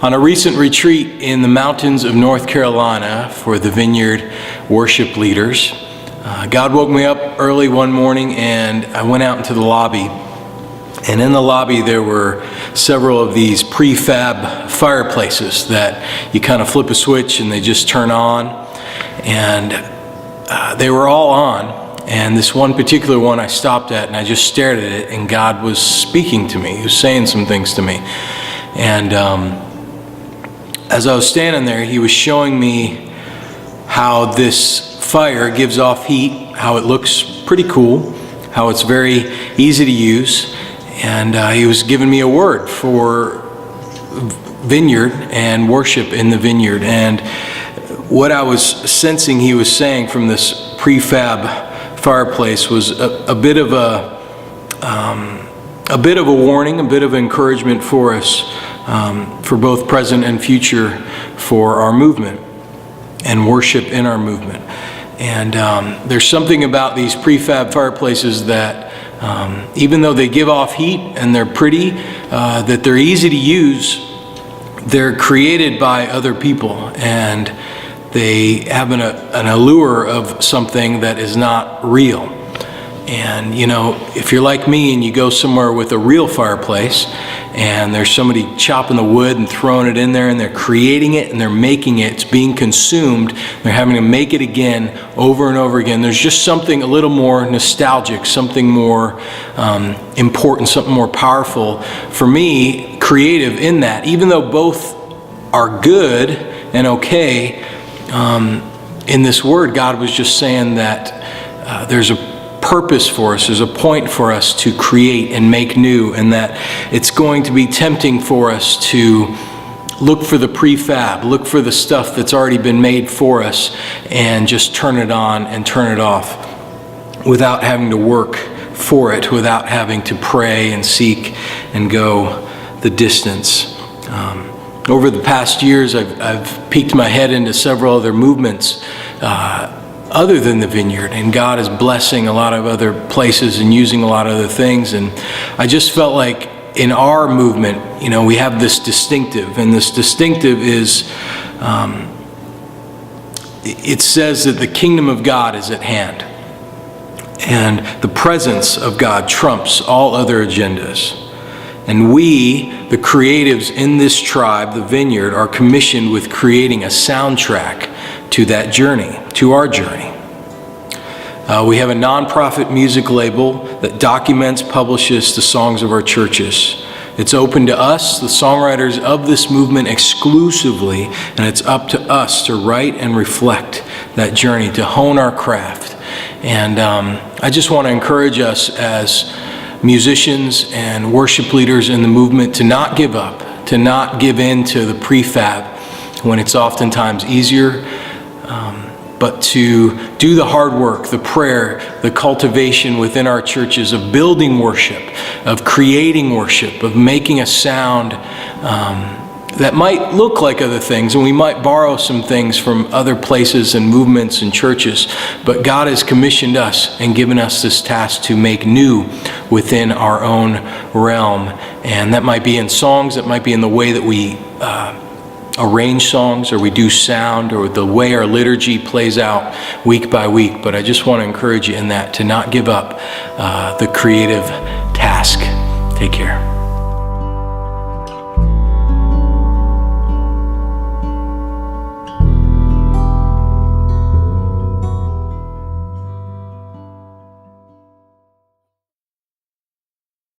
On a recent retreat in the mountains of North Carolina for the Vineyard Worship leaders, God woke me up early one morning and I went out into the lobby. And in the lobby there were several of these prefab fireplaces that you kind of flip a switch and they just turn on. And they were all on. And this one particular one I stopped at and I just stared at it, and God was speaking to me. He was saying some things to me. And as I was standing there, he was showing me how this fire gives off heat, how it looks pretty cool, how it's very easy to use. And he was giving me a word for Vineyard and worship in the Vineyard. And what I was sensing he was saying from this prefab fireplace was a bit of a warning, a bit of encouragement for us, for both present and future, for our movement and worship in our movement. And there's something about these prefab fireplaces that even though they give off heat and they're pretty, that they're easy to use, they're created by other people, and they have an allure of something that is not real. And you know, if you're like me and you go somewhere with a real fireplace and there's somebody chopping the wood and throwing it in there and they're creating it and they're making it, it's being consumed, they're having to make it again over and over again. There's just something a little more nostalgic, something more important, something more powerful for me, creative in that. Even though both are good and okay, in this word, God was just saying that there's a purpose for us, there's a point for us to create and make new, and that it's going to be tempting for us to look for the prefab, look for the stuff that's already been made for us, and just turn it on and turn it off without having to work for it, without having to pray and seek and go the distance. Over the past years, I've peeked my head into several other movements other than the Vineyard, and God is blessing a lot of other places and using a lot of other things. And I just felt like in our movement, you know, we have this distinctive, and this distinctive is, it says that the kingdom of God is at hand, and the presence of God trumps all other agendas. And we, the creatives in this tribe, the Vineyard, are commissioned with creating a soundtrack to that journey, to our journey. We have a nonprofit music label that documents, publishes the songs of our churches. It's open to us, the songwriters of this movement, exclusively, and it's up to us to write and reflect that journey, to hone our craft. And I just want to encourage us as musicians and worship leaders in the movement to not give up, to not give in to the prefab when it's oftentimes easier, but to do the hard work, the prayer, the cultivation within our churches of building worship, of creating worship, of making a sound that might look like other things, and we might borrow some things from other places and movements and churches, but God has commissioned us and given us this task to make new within our own realm. And that might be in songs, that might be in the way that we arrange songs, or we do sound, or the way our liturgy plays out week by week. But I just want to encourage you in that, to not give up the creative task. Take care.